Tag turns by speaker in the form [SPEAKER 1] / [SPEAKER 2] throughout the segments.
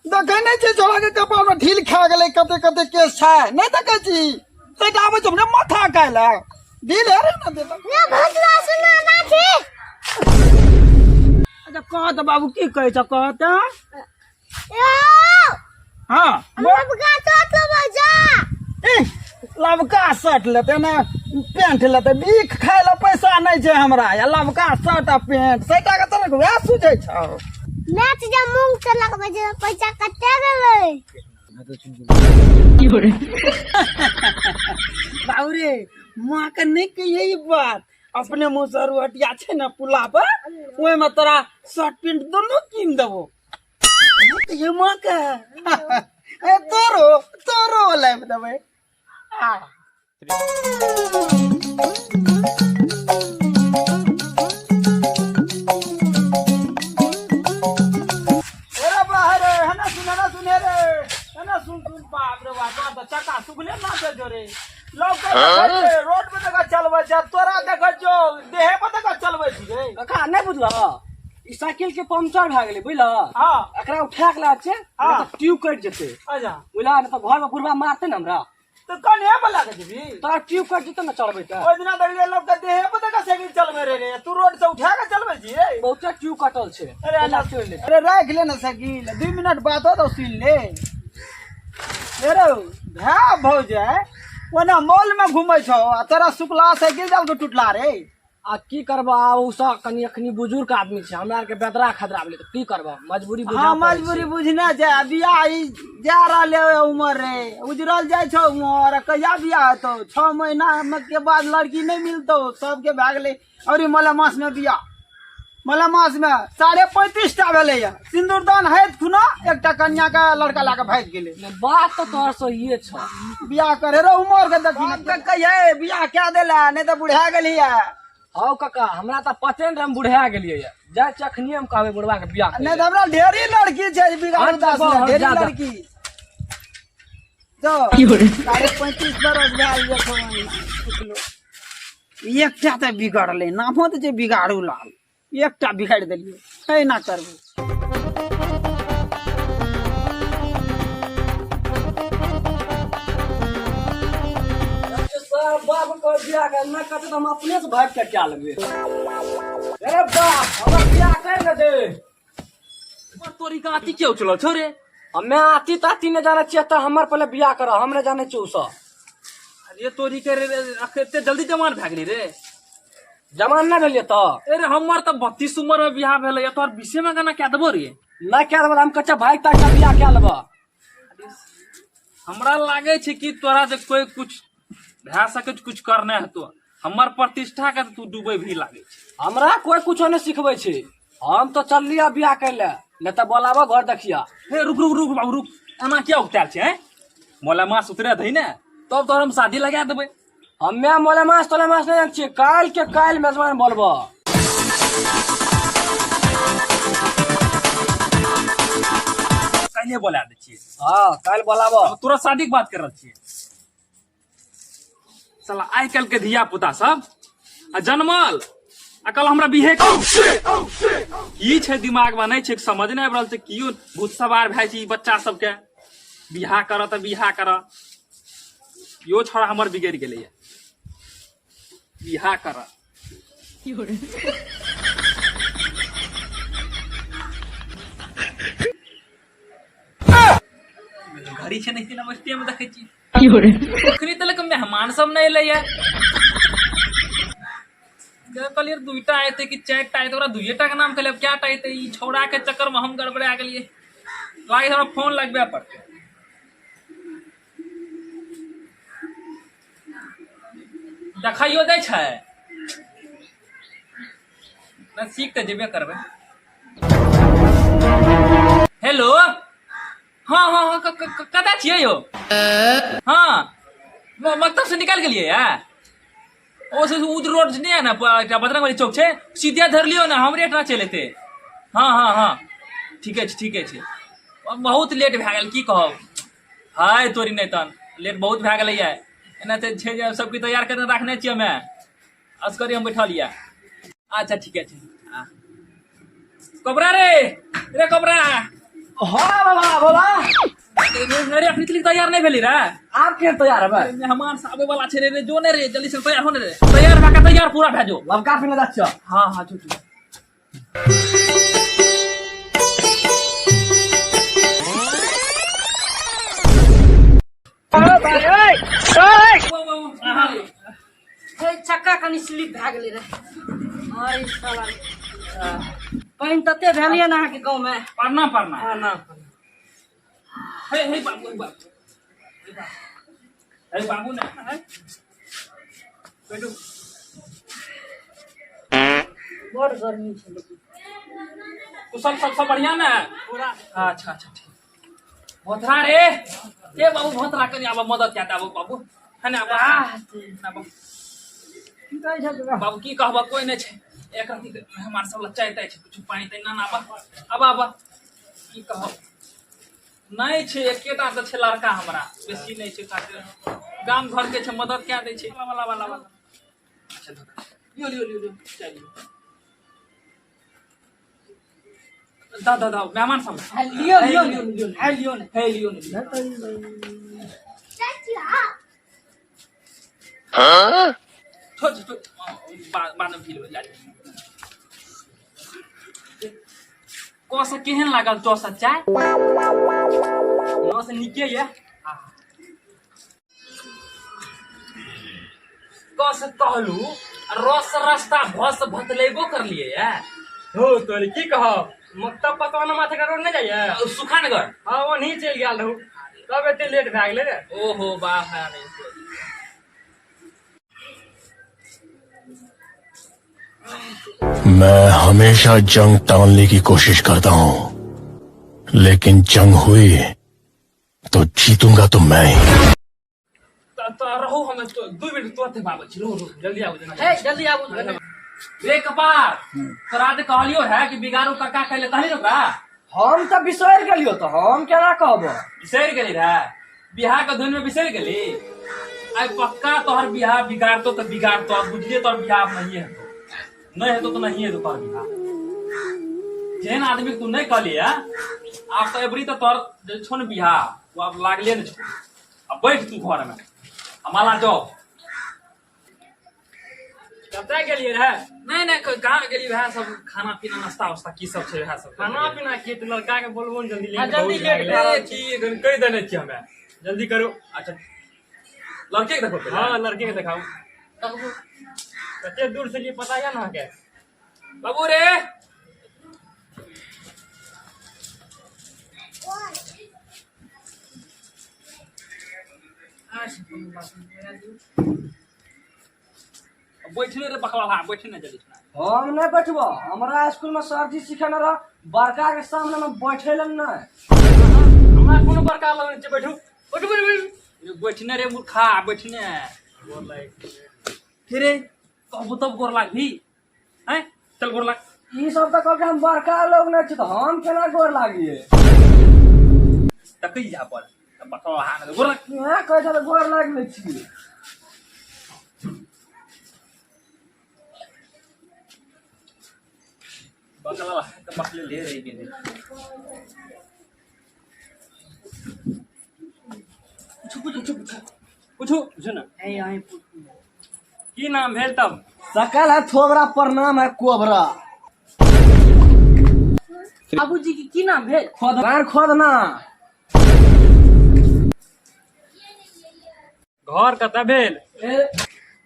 [SPEAKER 1] देखे नहीं छी छोड़ा के कपाल में ढील खा गेले कते कते केस छै नहीं देखे छी सेटा आबे छ हमने माथा काला ढील है रे ना बेटा
[SPEAKER 2] ना भजवा सुना ना छी।
[SPEAKER 1] अच्छा कह त बाबू की कहै छ कह त
[SPEAKER 2] यो
[SPEAKER 1] हां
[SPEAKER 2] लबका तो बजा
[SPEAKER 1] लबका शर्ट लेते ना पैंट लेते बीख खाए ला पैसा नहीं छै हमरा या लबका शर्ट आ पैंट सेटा के तरह वह सुझै छ
[SPEAKER 2] मैच जा मूंग से लगबे जे पैसा कते देबै
[SPEAKER 1] की हो रे बाबू रे मां के नहीं कहिए ई बात अपने मुंह से रोटिया छै ना पुला पर ओए में तोरा शर्ट पैंट दोनों कीन देबो ये मां के ए तोरो लाइव देबै चक्का सुगले ना जोरे लोग रोड पे तक चलबे छ तोरा तक जो देह पे तक चलबे छी रे
[SPEAKER 3] कका नहीं बुझला ई साइकिल के पंचर भ गेलै बुझला
[SPEAKER 1] हां
[SPEAKER 3] एकरा उठा के लाग छै ट्यूब कट जेते
[SPEAKER 1] अच्छा
[SPEAKER 3] बुझला न त घर में बुढ़वा मारते न हमरा
[SPEAKER 1] तो कने वाला के जीबी
[SPEAKER 3] तो ट्यूब कट जेते न चढ़बे त
[SPEAKER 1] ओइ दिना देखले लोग के देह पे तक साइकिल चलबे रे तू रोड से उठा के चलबे छी रे
[SPEAKER 3] बहुते ट्यूब कटल छै
[SPEAKER 1] अरे राख ले ना साइकिल 2 मिनट बात हो तो सुन ले रे भा भौ जाए ओना मॉल में घुमै छौ आ तोरा शुक्ला साइकिल जाल के टूटला रे
[SPEAKER 3] आ की करबा उ सब कनी अखनी बुजुर्ग आदमी छै हमरा के बेदरा खतरा भेलै त की करबा मजबूरी बुझा
[SPEAKER 1] हां मजबूरी बुझना छै बिया ई जा रहले उम्र रे उजरल जाय छौ उम्र कहिया बिया हेतौ 6 महीना के बाद लड़की नहीं मिलतौ सबके भाग ले और मलमास में बिया मलमास में 35.5 टा भेले या सिंदूरदान है खुना एकटा कन्या का लड़का लाके भाग गेले
[SPEAKER 3] बात तो तोहर सही छ
[SPEAKER 1] बिया करे रे उम्र के देखी कहिए बिया क्या देला नहीं तो बुढ़ा गेली है
[SPEAKER 3] हां काका हमरा त पते न हम बुढ़ा गेलियै या जा चखनी हम कहबे बुढ़वा के बियाह
[SPEAKER 1] नहीं तो हमरा ढेरी लड़की छै बिगाड़ दास ढेरी लड़की तो 35.5 बरस भेल जे एकटा त बिगड़ले नामो त जे बिगाड़ू लाल एकटा बिगाड़ देलिए है ना करबो
[SPEAKER 3] बाप को बियाह करना कहते हम अपने से भाग के क्या लेबे अरे बाप हमरा बियाह कर न दे
[SPEAKER 4] तोरी का आती क्यों चलो छोरे
[SPEAKER 3] हमें आती ताती ने जाना चाहिए तो हमर पहले बियाह कर हमरे जाने चौसा
[SPEAKER 4] अरे तोरी के एते जल्दी जवान भाग गेली रे
[SPEAKER 3] जमान ना भेलिए तो
[SPEAKER 4] अरे हमर त 32 उम्र में बियाह भेलै या तोर 20 में गाना क्या देबो रे
[SPEAKER 3] ना क्या देबो हम कच्चा भाई तक का बियाह क्या लेबा
[SPEAKER 4] हमरा लागे छै कि तोरा जे कोई कुछ भै सके कुछ करने हेतो हमर प्रतिष्ठा के तू डूबे भी लागे छै
[SPEAKER 3] हमरा कोई कुछो नहीं सिखबै छै हम तो चललिया बियाह कैले न त बोलाबो घर देखिया
[SPEAKER 4] हे रुक रुक रुक बाबू रुक एना क्या उतार छै मोला मास उतरे दही ने तब तो हम शादी लगा देबै
[SPEAKER 3] हमें मोले मास तोले मास नहीं छी काल के काल मेजबान बोलबो
[SPEAKER 4] कहिए बोला दे छियै
[SPEAKER 3] हां काल बोलाबो
[SPEAKER 4] तुरंत शादी के बात कर रहल छियै साला आइ काल के धिया पुता सब आ जनमल अकल हमरा बिहे की छै दिमाग में नहीं छै समझ नहीं आबि रहल छै कियो भूत सवार भए छै बच्चा सबके बिहा कर त बिहा कर यो छोड़ा हमर बिगड़ गेलै बिहा कर घड़ी छै नहीं नमस्ते में देखै छी अखनी तक मेहमान सब नहीं एलै कहलिए 2टा आते कि 4टा आते ओकरा 2टा के नाम कहले क्या टा आते ई छौड़ा के चक्कर में हम गड़बड़ा गेलिए लागे हमरा फोन लगबे पड़ते देखाइयो दै छै ना सीख त जेबे करबे हेलो हाँ हाँ हाँ कता छियै यो हाँ मकतब से निकाल गेलिए यार ओ से उधर रोड नहीं है ना बजरंगबली चौक छे सीधे धर लियो ना हमरे एठना चले थे हाँ हाँ हाँ ठीक है बहुत लेट भए गेल की कहब हाय तोरी नहीं तन लेट बहुत भए गेलै है एना ते छे सबके तैयार करके रखने छियै हमें अस्करी हम बैठा लिया अच्छा ठीक है हाँ कोबरा रे कोबरा
[SPEAKER 3] हाँ बाबा बोला
[SPEAKER 4] अरे अपनी तिली तैयार नहीं भेली रे
[SPEAKER 3] आप के तैयार है भाई
[SPEAKER 4] मेहमान से आवे वाला छे रे जो ने रे जल्दी से तैयार होने रे तैयार भाका तैयार पूरा भेजो
[SPEAKER 3] लबका फिर जाच्छो
[SPEAKER 4] हाँ हाँ छुट्टी
[SPEAKER 5] चक्का कनी स्लिप भए गेलै रे अरे साला पानि तते भेलियै ने अहाँके गाँव में
[SPEAKER 4] पढ़ना
[SPEAKER 5] ना
[SPEAKER 4] हे बाबू ने है बैठो
[SPEAKER 5] बड़ गर्मी छै लेकिन
[SPEAKER 4] कुशल सब बढ़िया ना पूरा अच्छा ठीक भोथरा रे ए बाबू भोथरा कनी आब मदद क्या आबो बाबू है ना बाबू
[SPEAKER 3] की कहै छै
[SPEAKER 4] बाबू की कहबा कोई नहीं छे एक रति मेहमान सब लचाई छै कुछ पानी तै ना अब की कहब नहीं छे एकेटा त छे लड़का हमरा बेसी नहीं छे खातिर गाम घर के छे मदद क्या दै छे वाला अच्छा लियो चलिए दा मेहमान सब लियो छोड़ बाद में फिर हो जाए कोसा केहन लागल तो सच्चाई से निके ये कस कहलू रस रास्ता भस भतलेबो कर लिए है
[SPEAKER 3] हो तोरी की कह मक्तब पतवाना माथे का रोड नहीं जाइए
[SPEAKER 4] सुखानगर
[SPEAKER 3] हाँ वो नहीं चल गया रहू तब एते लेट भए गेलै रे
[SPEAKER 4] ओहो बा है
[SPEAKER 6] मैं हमेशा जंग टालने की कोशिश करता हूँ लेकिन जंग हुई तो जीतूंगा तो मैं ही
[SPEAKER 4] तो रहो हम तो 2 मिनट तो थे बाबा चलो जल्दी आओ
[SPEAKER 5] हे जल्दी आबू
[SPEAKER 4] रे कपार तोरा दे कहलियो है कि बिगाड़ू काका कहले कहली रे बा
[SPEAKER 3] हम तो बिसर गेलियो तो हम केना कहबो
[SPEAKER 4] बिसर गेली रे बिहार के धुन में बिसर गेली आई पक्का तोहर बिहार बिगाड़तो तो बिगाड़तो बुझलिए तोहर बिहार नहीं है नहीं है तो नहीं है तो तोहर बिहार जेन आदमी तू नहीं कहली है आप तो एबरी तो तोहर छो न बिहार वो अब लागले न छो अब बैठ तू घर में हमारा जाओ
[SPEAKER 3] कब गेलिए रे
[SPEAKER 4] नहीं कहाँ गेली वह सब खाना पीना नाश्ता वास्ता की सब छे वह सब
[SPEAKER 3] खाना पीना की तो लड़का के बोलबो न जल्दी
[SPEAKER 5] हाँ, जल्दी लेट
[SPEAKER 3] करे की कह देने छी हमें जल्दी करो
[SPEAKER 4] अच्छा लड़के के देखो पहले।
[SPEAKER 3] हाँ लड़के के दिखाओ कते दूर से लिए पता है ना के
[SPEAKER 4] बाबू रे बैठने रे बकला हाँ बैठने जल्दी
[SPEAKER 3] हम नहीं बैठबो हमरा स्कूल में सर जी सिखाने रह बड़का के सामने में बैठेलन नहीं हमरा कोनो बड़का लगे छै बैठू
[SPEAKER 4] बैठने रे मूर्खा बैठने फिर कहबो तब गोर लाग भी हैं चल गोर लाग
[SPEAKER 3] ई सब तो कहके हम बड़का लोग नहीं छी तो हम केना गोर लागिए
[SPEAKER 4] तकई जा पर बकला हाँ गोर लाग
[SPEAKER 3] यहाँ कह छ गोर लाग नहीं छी
[SPEAKER 4] बकला बकले ले रही के कुछ ना
[SPEAKER 3] की नाम भेल तब सकल है थोबरा प्रणाम है कोबरा
[SPEAKER 5] बाबूजी की नाम भेल
[SPEAKER 3] खोदना घर कतऽ भेल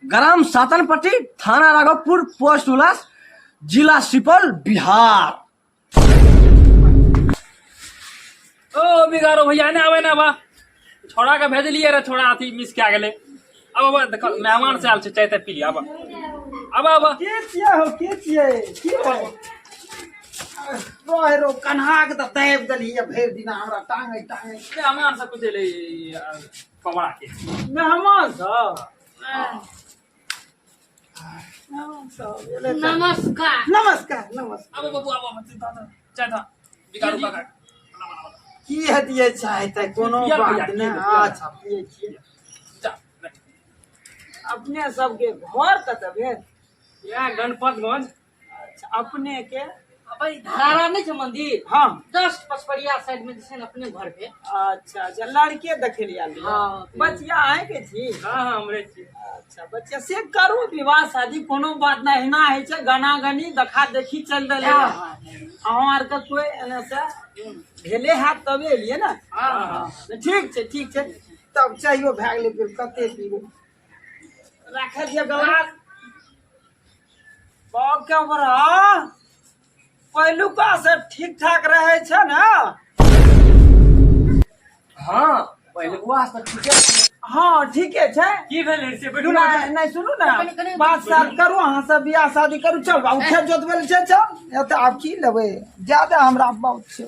[SPEAKER 3] ग्राम सातनपट्टी थाना राघवपुर पोस्ट उल्लास जिला सुपौल बिहार
[SPEAKER 4] ओ बिगारो भैया ने आवे ना बा छोड़ा के भेजलिए रे छोड़ा अथी मिस क्या गेले अब देखो मेहमान से आल छै चाय पी लिया अब
[SPEAKER 1] के छियै हो के छियै की हो रोहरो कन्हा के त तैब देली है भर दिन हमरा टांगे
[SPEAKER 4] मेहमान से कुछ ले कमरा के
[SPEAKER 1] मेहमान सब
[SPEAKER 5] नमस्कार
[SPEAKER 1] नमस्कार
[SPEAKER 4] अब बाबू अब चाय था बिगारो का
[SPEAKER 1] की हतिये चाहते कोनो
[SPEAKER 4] पिया
[SPEAKER 1] बात
[SPEAKER 4] भैया,
[SPEAKER 1] नहीं
[SPEAKER 4] पिया।
[SPEAKER 1] अच्छा पिए छियै
[SPEAKER 4] जा
[SPEAKER 1] अपने सबके घर कतऽ भेल
[SPEAKER 3] यहाँ गणपतगंज
[SPEAKER 1] अच्छा अपने के
[SPEAKER 5] भाई धरारा नहीं छे मंदिर
[SPEAKER 1] हाँ
[SPEAKER 5] जस्ट पचपड़िया साइड में जैसे अपने घर पे।
[SPEAKER 1] अच्छा अच्छा लड़के देखे लिया
[SPEAKER 5] हाँ।
[SPEAKER 1] बचिया आए के छी
[SPEAKER 3] हाँ हाँ हमरे छी।
[SPEAKER 1] अच्छा बच्चा से करू विवाह शादी कोनो बात नहीं ना है छे गाना गनी देखा देखी चल रहे हमार का कोई एने से भेले हाथ तबे लिए ना ठीक छे तब चाहिए भाग ले फिर कते पीबो रख दिया गलास बाप के बड़ा पहिलुका से ठीक ठाक रहे छे ना
[SPEAKER 3] हाँ पहले वास तो ठीक है।
[SPEAKER 1] हाँ ठीके छे
[SPEAKER 3] की भेल से बैठू ना।
[SPEAKER 1] नहीं सुनू ना बात साथ करू अहाँ सब बियाह शादी करू चल बाबू खेत जोतबे छे चल या तो आप की लेबे ज्यादा हमरा बहुत छे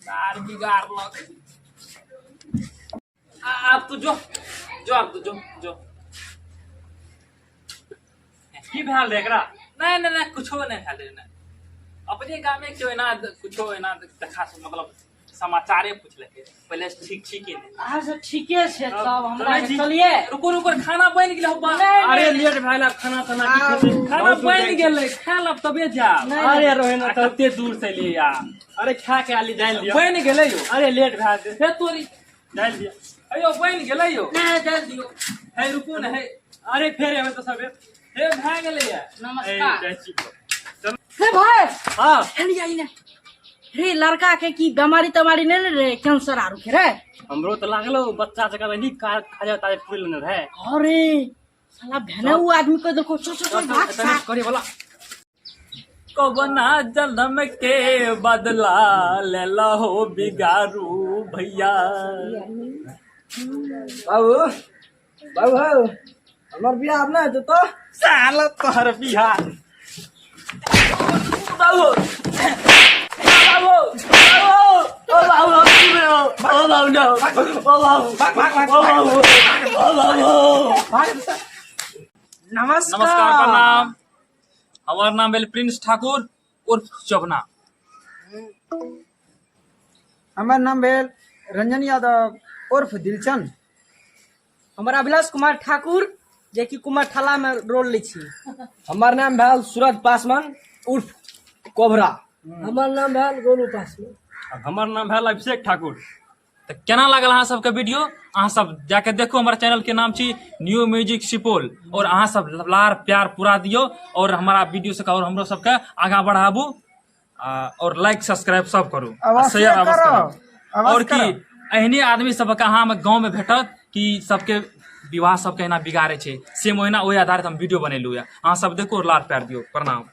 [SPEAKER 4] तार बिगाड़ लग आप तो जो आप तो जो
[SPEAKER 3] की भेल रे एकरा।
[SPEAKER 4] नहीं कुछो नहीं खाले ना अपने गाँव में क्यों ना कुछो है ना देखा मतलब समाचारे पूछ लेके पहले ठीक ही नहीं
[SPEAKER 5] अच्छा ठीके छे तब हमरा के चलिए।
[SPEAKER 4] रुको खाना बन गेल हो
[SPEAKER 3] अरे लेट भेल खाना खाना की खेते
[SPEAKER 4] खाना बन गेल खा लब तबे जा
[SPEAKER 3] अरे रोहिना कते दूर से ले यार। अरे खा के आली डाल दियो।
[SPEAKER 4] बन गेल यो
[SPEAKER 3] अरे लेट भेल
[SPEAKER 4] हे तोरी
[SPEAKER 3] डाल दियो।
[SPEAKER 4] अयो बन गेल यो
[SPEAKER 5] नहीं दे दियो।
[SPEAKER 4] हे रुको ना हे
[SPEAKER 3] अरे फेर एमे तो सबे
[SPEAKER 4] हे भाग गेल या
[SPEAKER 5] नमस्कार। हे भाई
[SPEAKER 3] हां
[SPEAKER 5] हेली आई ना रे लड़का के की बीमारी तमारी नहीं रे कैंसर आरु के रे।
[SPEAKER 3] हमरो तो लागलो बच्चा जका नी खा जाता है फूल न रहे।
[SPEAKER 5] अरे साला भेने वो आदमी को देखो चल भाग सा
[SPEAKER 3] करे वाला
[SPEAKER 4] कबना जन्म के बदला ले लो हो बिगारू भैया
[SPEAKER 1] बाबू बाबू हमर बियाह अब ना तो
[SPEAKER 3] साला तोहर बिहार
[SPEAKER 4] बाबू बाबू ओ बाबू ओ बाबू नो ओ बाबू नमस्कार प्रणाम हमार नाम भेल प्रिंस ठाकुर उर्फ चौबना
[SPEAKER 1] हमर नाम भेल रंजन यादव उर्फ दिलचंद
[SPEAKER 5] हमारा अभिलाष कुमार ठाकुर जे कि कुमार ठाला में रोल लै छी।
[SPEAKER 3] हमार नाम भेल सूरज पासवान उर्फ कोबरा।
[SPEAKER 5] हमार नाम भेल गोलू पासवान।
[SPEAKER 3] हमार नाम भेल अभिषेक ठाकुर।
[SPEAKER 4] तो केना लागल अहाँ सबके वीडियो अहाँ सब जाके देखो हमारे चैनल के नाम छी न्यू म्यूजिक सुपौल और अहाँ सब लार प्यार पूरा दियो और हमारा वीडियो से और हमरो सबके आगा बढ़ाबू और लाइक सब्सक्राइब सब करू
[SPEAKER 1] अवश्य
[SPEAKER 4] शेयर अवश्य
[SPEAKER 1] करो,
[SPEAKER 4] करू। और
[SPEAKER 1] अवश्य
[SPEAKER 4] की एहने आदमी सबके अहाँ गाँव में भेटत कि सबके विवाह सबके एना बिगाड़े छै से ओहिना ओहि आधारित हम वीडियो बनेलू है अहाँ सब देखो और लार प्यार दियो। प्रणाम।